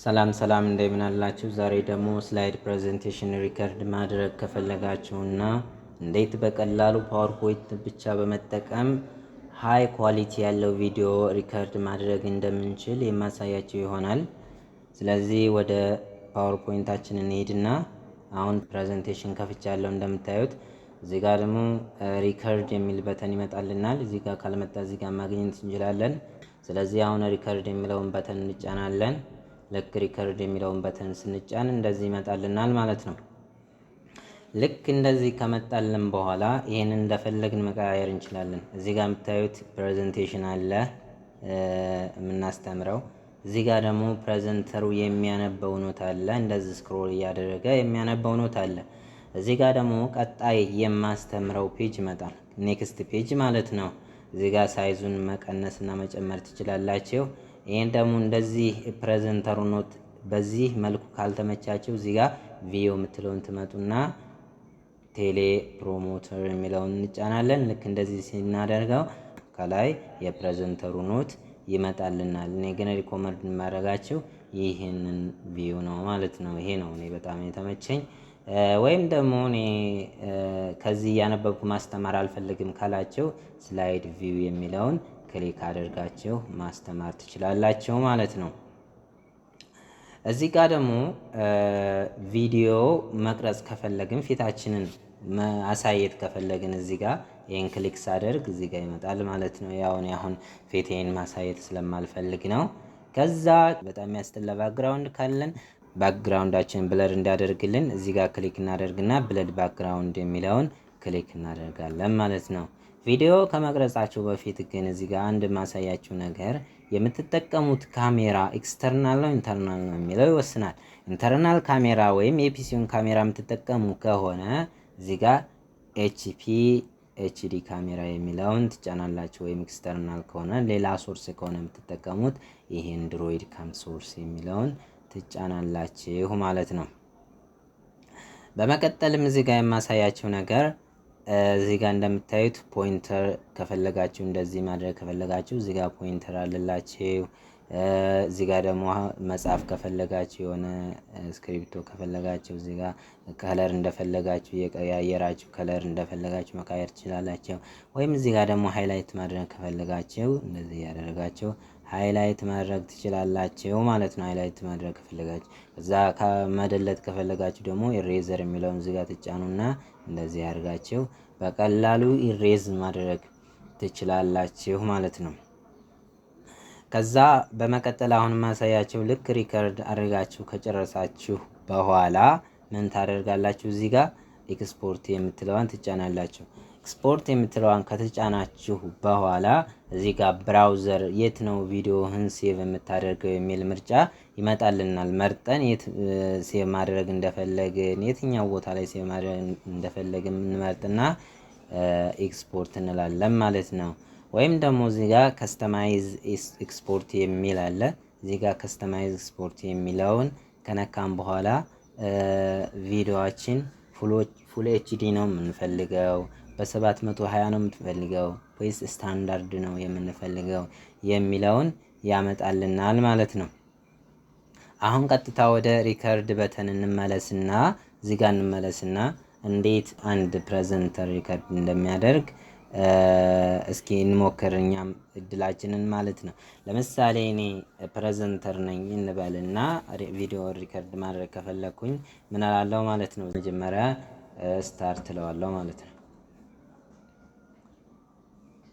ሰላም ሰላም እንደምን አላችሁ? ዛሬ ደግሞ ስላይድ ፕሬዘንቴሽን ሪከርድ ማድረግ ከፈለጋችሁና እንዴት በቀላሉ ፓወርፖይንት ብቻ በመጠቀም ሃይ ኳሊቲ ያለው ቪዲዮ ሪከርድ ማድረግ እንደምንችል የማሳያችሁ ይሆናል። ስለዚህ ወደ ፓወርፖይንታችን እንሄድና አሁን ፕሬዘንቴሽን ከፍቻለሁ እንደምታዩት። እዚህ ጋር ደግሞ ሪከርድ የሚል በተን ይመጣልናል። እዚህ ጋር ካልመጣ እዚህ ጋር ማግኘት እንችላለን። ስለዚህ አሁን ሪከርድ የሚለውን በተን እንጫናለን። ልክ ሪከርድ የሚለውን በተን ስንጫን እንደዚህ ይመጣልናል ማለት ነው። ልክ እንደዚህ ከመጣልን በኋላ ይሄንን እንደፈለግን መቀያየር እንችላለን። እዚህ ጋር የምታዩት ፕሬዘንቴሽን አለ የምናስተምረው። እዚህ ጋር ደግሞ ፕሬዘንተሩ የሚያነበው ኖት አለ። እንደዚህ ስክሮል እያደረገ የሚያነበው ኖት አለ። እዚህ ጋር ደግሞ ቀጣይ የማስተምረው ፔጅ ይመጣል። ኔክስት ፔጅ ማለት ነው። እዚህ ጋር ሳይዙን መቀነስና መጨመር ትችላላችሁ። ይሄን ደግሞ እንደዚህ ፕሬዘንተሩ ኖት በዚህ መልኩ ካልተመቻቸው እዚህ ጋር ቪዲዮ የምትለውን ትመጡና ቴሌ ፕሮሞተር የሚለውን እንጫናለን። ልክ እንደዚህ ስናደርገው ከላይ የፕሬዘንተሩ ኖት ይመጣልናል። እኔ ግን ሪኮመንድ የማደርጋችሁ ይህንን ቪዲዮ ነው ማለት ነው። ይሄ ነው እኔ በጣም የተመቸኝ። ወይም ደግሞ እኔ ከዚህ እያነበብኩ ማስተማር አልፈልግም ካላችሁ ስላይድ ቪው የሚለውን ክሊክ አድርጋችሁ ማስተማር ትችላላችሁ ማለት ነው። እዚህ ጋር ደግሞ ቪዲዮ መቅረጽ ከፈለግን ፊታችንን ማሳየት ከፈለግን እዚህ ጋር ይሄን ክሊክ ሳደርግ እዚህ ጋር ይመጣል ማለት ነው። ያው እኔ አሁን ፊቴን ማሳየት ስለማልፈልግ ነው። ከዛ በጣም የሚያስጠላ ባክግራውንድ ካለን ባክግራውንዳችን ብለር እንዲያደርግልን እዚህ ጋር ክሊክ እናደርግና ብለድ ባክግራውንድ የሚለውን ክሊክ እናደርጋለን ማለት ነው። ቪዲዮ ከመቅረጻችሁ በፊት ግን እዚህ ጋር አንድ ማሳያችሁ ነገር የምትጠቀሙት ካሜራ ኤክስተርናል ነው ኢንተርናል ነው የሚለው ይወስናል። ኢንተርናል ካሜራ ወይም የፒሲውን ካሜራ የምትጠቀሙ ከሆነ እዚህ ጋር ኤችፒ ኤችዲ ካሜራ የሚለውን ትጫናላችሁ። ወይም ኤክስተርናል ከሆነ ሌላ ሶርስ ከሆነ የምትጠቀሙት ይሄ አንድሮይድ ካም ሶርስ የሚለውን ትጫናላችሁ ማለት ነው። በመቀጠልም እዚህ ጋር የማሳያችሁ ነገር እዚህ ጋር እንደምታዩት ፖይንተር ከፈለጋችሁ እንደዚህ ማድረግ ከፈለጋችሁ እዚህ ጋር ፖይንተር አለላችሁ። እዚህ ጋር ደግሞ መጻፍ ከፈለጋችሁ የሆነ ስክሪፕቶ ከፈለጋችሁ እዚህ ጋር ከለር እንደፈለጋችሁ የቀያየራችሁ ከለር እንደፈለጋችሁ መቀየር ትችላላችሁ። ወይም እዚህ ጋር ደግሞ ሃይላይት ማድረግ ከፈለጋችሁ እንደዚህ ያደረጋችሁ ሃይላይት ማድረግ ትችላላችሁ ማለት ነው። ሃይላይት ማድረግ ከፈለጋችሁ እዛ ከመደለት ከፈለጋችሁ ደግሞ ኢሬዘር የሚለውን እዚህ ጋር ትጫኑና እንደዚህ አድርጋችሁ በቀላሉ ኢሬዝ ማድረግ ትችላላችሁ ማለት ነው። ከዛ በመቀጠል አሁን ማሳያችሁ ልክ ሪከርድ አድርጋችሁ ከጨረሳችሁ በኋላ ምን ታደርጋላችሁ? እዚህ ጋር ኤክስፖርት የምትለዋን ትጫናላችሁ። ኤክስፖርት የምትለዋን ከተጫናችሁ በኋላ እዚህ ጋር ብራውዘር የት ነው ቪዲዮህን ሴቭ የምታደርገው የሚል ምርጫ ይመጣልናል። መርጠን የት ሴቭ ማድረግ እንደፈለግን የትኛው ቦታ ላይ ሴቭ ማድረግ እንደፈለግን እንመርጥና ኤክስፖርት እንላለን ማለት ነው። ወይም ደግሞ እዚህ ጋር ከስተማይዝ ኤክስፖርት የሚል አለ። እዚህ ጋር ከስተማይዝ ኤክስፖርት የሚለውን ከነካም በኋላ ቪዲዮአችን ፉል ኤችዲ ነው የምንፈልገው በ720 ነው የምትፈልገው ወይስ ስታንዳርድ ነው የምንፈልገው የሚለውን ያመጣልናል ማለት ነው። አሁን ቀጥታ ወደ ሪከርድ በተን እንመለስና እዚህ ጋር እንመለስና እንዴት አንድ ፕሬዘንተር ሪከርድ እንደሚያደርግ እስኪ እንሞክር እኛም እድላችንን ማለት ነው። ለምሳሌ እኔ ፕሬዘንተር ነኝ እንበልና ቪዲዮ ሪከርድ ማድረግ ከፈለኩኝ ምን አላለሁ ማለት ነው። መጀመሪያ ስታርት እለዋለሁ ማለት ነው።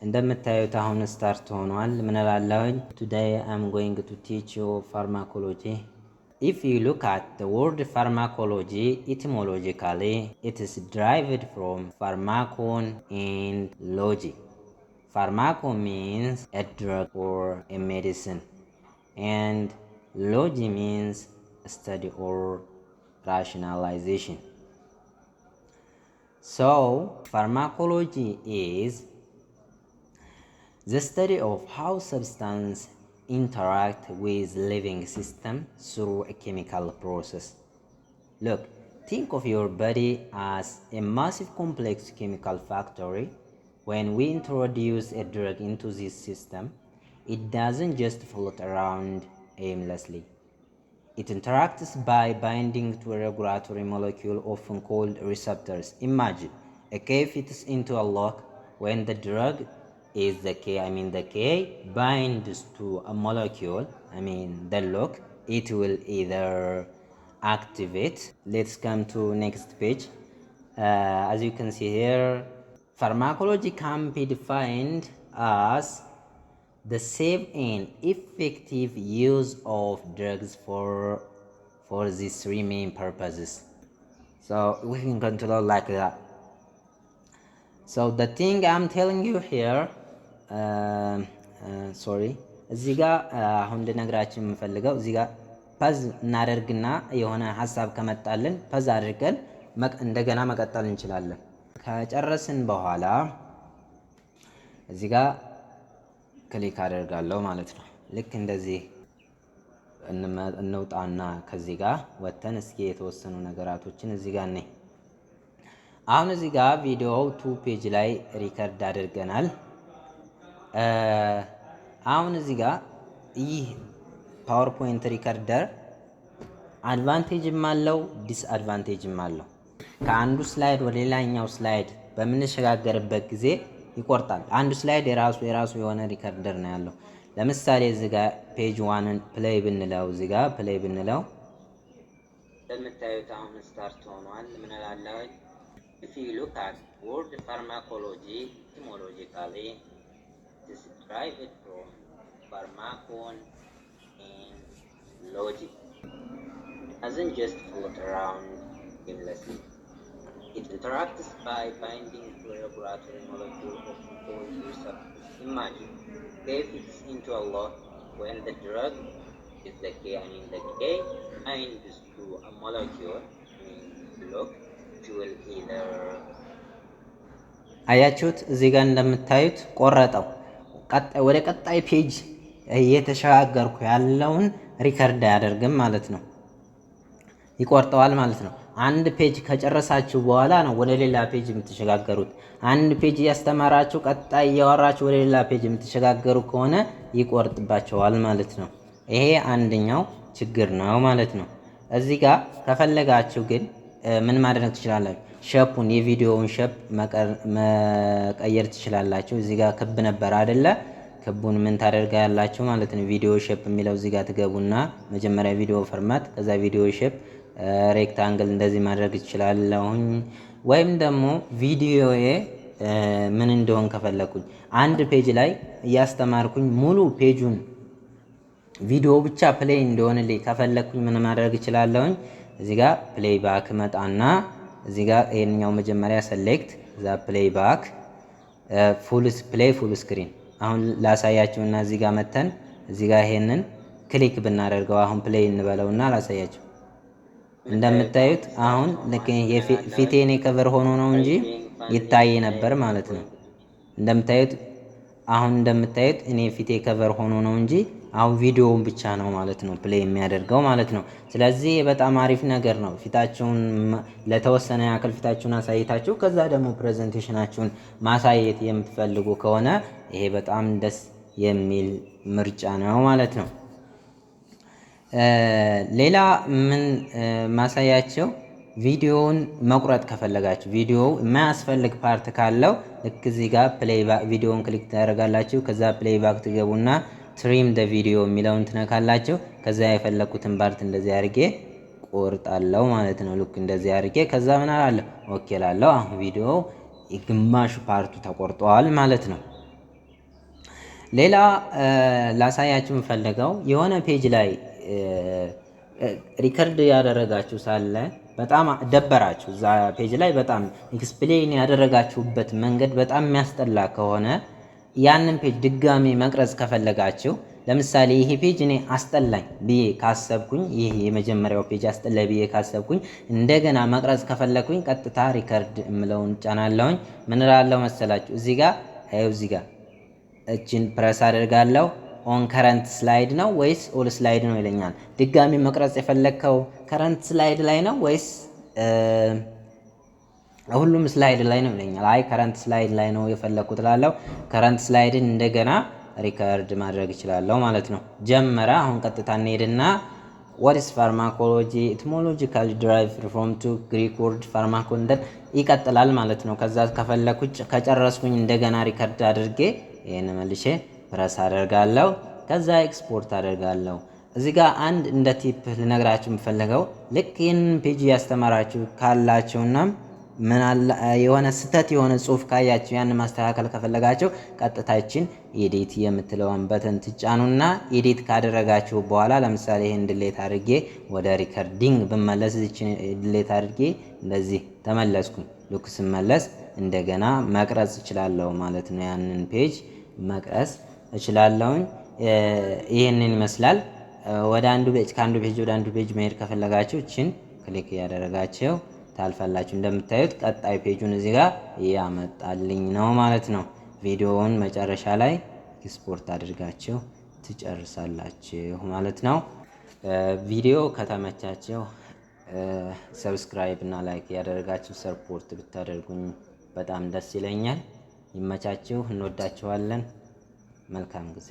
እንደምታዩት አሁን ስታርት ሆኗል። ምን እላለሁኝ? ቱዴይ አም ጎይንግ ቱ ቲች ዩ ፋርማኮሎጂ። ኢፍ ዩ ሉክ አት ዘ ወርድ ፋርማኮሎጂ ኢቲሞሎጂካሊ ኢት ኢዝ derived from pharmakon and logi. Pharmaco means a drug or a medicine and logi means a study or rationalization. So pharmacology is the study of how substances interact with living system through a chemical process. Look, think of your body as a massive complex chemical factory. When we introduce a drug into this system, it doesn't just float around aimlessly. It interacts by binding to a regulatory molecule often called receptors. Imagine a K fits into a lock. When the drug is the K binds to a molecule, the lock, it will either activate. Let's come to next page. As you can see here, pharmacology can be defined as the safe and effective use of drugs for these three main purposes. So we can control like that. So the thing I'm telling you here, sorry, እዚህ ጋር አሁን ልነግራችሁ የምፈልገው እዚህ ጋር ፐዝ እናደርግና የሆነ ሀሳብ ከመጣልን ፐዝ አድርገን እንደገና መቀጠል እንችላለን። ከጨረስን በኋላ እዚህ ጋር ክሊክ አደርጋለሁ ማለት ነው። ልክ እንደዚህ እንውጣና ከዚህ ጋር ወተን እስኪ የተወሰኑ ነገራቶችን እዚህ ጋር ነኝ። አሁን እዚህ ጋር ቪዲዮው 2 ፔጅ ላይ ሪከርድ አድርገናል። አሁን እዚህ ጋር ይህ ፓወርፖይንት ሪከርደር አድቫንቴጅም አለው ዲስአድቫንቴጅም አለው። ከአንዱ ስላይድ ወደ ሌላኛው ስላይድ በምንሸጋገርበት ጊዜ ይቆርጣል። አንዱ ስላይድ የራሱ የሆነ ሪከርደር ነው ያለው። ለምሳሌ እዚህ ጋር ፔጅ 1ን ፕሌይ ብንለው እዚህ ጋር ፕሌይ ብንለው እንደምታዩት አሁን ስታርት ሆኗል። ምን እላለሁ? If you look at word pharmacology, etymologically this is derived from pharmakon and logic. It doesn't just float around aimlessly. It interacts by binding to a regulatory molecule often called receptors. Imagine K fits into a lock. When the drug is the K binds to a molecule, lock, it will either አያችሁት? እዚህ ጋር እንደምታዩት ቆረጠው። ወደ ቀጣይ ፔጅ እየተሸጋገርኩ ያለውን ሪከርድ አያደርግም ማለት ነው፣ ይቆርጠዋል ማለት ነው። አንድ ፔጅ ከጨረሳችሁ በኋላ ነው ወደ ሌላ ፔጅ የምትሸጋገሩት። አንድ ፔጅ እያስተማራችሁ ቀጣይ እያወራችሁ ወደ ሌላ ፔጅ የምትሸጋገሩ ከሆነ ይቆርጥባቸዋል ማለት ነው። ይሄ አንደኛው ችግር ነው ማለት ነው። እዚህ ጋር ከፈለጋችሁ ግን ምን ማድረግ ትችላላችሁ? ሼፑን የቪዲዮውን ሼፕ መቀየር ትችላላችሁ። እዚህ ጋር ክብ ነበር አይደለ? ክቡን ምን ታደርጋላችሁ ማለት ነው። ቪዲዮ ሼፕ የሚለው እዚህ ጋር ትገቡና መጀመሪያ ቪዲዮ ፎርማት፣ ከዛ ቪዲዮ ሼፕ ሬክታንግል እንደዚህ ማድረግ ይችላልሁኝ። ወይም ደግሞ ቪዲዮዬ ምን እንደሆን ከፈለኩኝ አንድ ፔጅ ላይ እያስተማርኩኝ ሙሉ ፔጁን ቪዲዮ ብቻ ፕሌይ እንደሆነልኝ ከፈለኩኝ ምን ማድረግ ይችላልሁኝ? እዚህ ጋር ፕሌይ ባክ መጣና እዚህ ጋር ይሄንኛው መጀመሪያ ሴሌክት እዛ ፕሌይ ባክ ፉል ስክሪን አሁን ላሳያችሁና እዚህ ጋር መተን እዚህ ጋር ይሄንን ክሊክ ብናደርገው አሁን ፕሌይ እንበለውና ላሳያችሁ። እንደምታዩት አሁን ልክ ፊቴኔ ከቨር ሆኖ ነው እንጂ ይታይ ነበር ማለት ነው። እንደምታዩት እኔ ፊቴ ከቨር ሆኖ ነው እንጂ አሁን ቪዲዮውን ብቻ ነው ማለት ነው ፕሌይ የሚያደርገው ማለት ነው። ስለዚህ በጣም አሪፍ ነገር ነው። ፊታችሁን ለተወሰነ ያክል ፊታችሁን አሳይታችሁ ከዛ ደግሞ ፕሬዘንቴሽናችሁን ማሳየት የምትፈልጉ ከሆነ ይሄ በጣም ደስ የሚል ምርጫ ነው ማለት ነው። ሌላ ምን ማሳያቸው ቪዲዮውን መቁረጥ ከፈለጋችሁ ቪዲዮ የማያስፈልግ ፓርት ካለው ልክ እዚህ ጋር ፕሌይ ባክ ቪዲዮውን ክሊክ ታደርጋላችሁ። ከዛ ፕሌይ ባክ ትገቡና ትሪም ደ ቪዲዮ የሚለውን ትነካላችሁ። ከዛ የፈለኩትን ፓርት እንደዚህ አድርጌ ቆርጣለሁ ማለት ነው። ልክ እንደዚህ አድርጌ ከዛ ምን አላለሁ ኦኬ ላለሁ። አሁን ቪዲዮ ግማሹ ፓርቱ ተቆርጧል ማለት ነው። ሌላ ላሳያችሁ የምፈልገው የሆነ ፔጅ ላይ ሪከርድ ያደረጋችሁ ሳለ በጣም ደበራችሁ፣ እዛ ፔጅ ላይ በጣም ኤክስፕሌን ያደረጋችሁበት መንገድ በጣም የሚያስጠላ ከሆነ ያንን ፔጅ ድጋሚ መቅረጽ ከፈለጋችሁ፣ ለምሳሌ ይሄ ፔጅ እኔ አስጠላኝ ብዬ ካሰብኩኝ፣ ይሄ የመጀመሪያው ፔጅ አስጠላኝ ብዬ ካሰብኩኝ እንደገና መቅረጽ ከፈለኩኝ ቀጥታ ሪከርድ እምለውን ጫናለሁኝ። ምን እላለሁ መሰላችሁ? እዚህ ጋር እችን ፕረስ አደርጋለሁ። ኦን ከረንት ስላይድ ነው ወይስ ኦል ስላይድ ነው ይለኛል። ድጋሚ መቅረጽ የፈለከው ከረንት ስላይድ ላይ ነው ወይስ ሁሉም ስላይድ ላይ ነው ይለኛል። አይ ከረንት ስላይድ ላይ ነው የፈለኩት እላለሁ። ከረንት ስላይድን እንደገና ሪከርድ ማድረግ እችላለሁ ማለት ነው። ጀመረ። አሁን ቀጥታ እንሄድና what is pharmacology etymologically derived from two Greek word pharmakon ይቀጥላል ማለት ነው። ከዛ ከፈለኩኝ ከጨረስኩኝ እንደገና ሪከርድ አድርጌ ይሄን መልሼ ፕረስ አደርጋለሁ። ከዛ ኤክስፖርት አደርጋለሁ። እዚህ ጋር አንድ እንደ ቲፕ ልነግራችሁ የምፈልገው ልክ ይህንን ፔጅ ያስተማራችሁ ካላችሁና ምን አለ የሆነ ስህተት የሆነ ጽሁፍ ካያችሁ ያን ማስተካከል ከፈለጋችሁ ቀጥታችን ኤዲት የምትለውን በተን ትጫኑና ኤዲት ካደረጋችሁ በኋላ ለምሳሌ ይሄን ድሌት አድርጌ ወደ ሪከርዲንግ ብመለስ እዚችን ድሌት አድርጌ እንደዚህ ተመለስኩኝ። ልክ ስመለስ እንደገና መቅረጽ እችላለሁ ማለት ነው። ያንን ፔጅ መቅረጽ እችላለሁኝ። ይሄንን ይመስላል። ወደ አንዱ ፔጅ ከአንዱ ፔጅ ወደ አንዱ ፔጅ መሄድ ከፈለጋችሁ እቺን ክሊክ ያደረጋችሁ ታልፈላችሁ። እንደምታዩት ቀጣይ ፔጁን እዚህ ጋር ያመጣልኝ ነው ማለት ነው። ቪዲዮውን መጨረሻ ላይ ኤክስፖርት አድርጋችሁ ትጨርሳላችሁ ማለት ነው። ቪዲዮ ከተመቻችሁ ሰብስክራይብ እና ላይክ ያደረጋችሁ ሰፖርት ብታደርጉኝ በጣም ደስ ይለኛል። ይመቻችሁ። እንወዳችኋለን። መልካም ጊዜ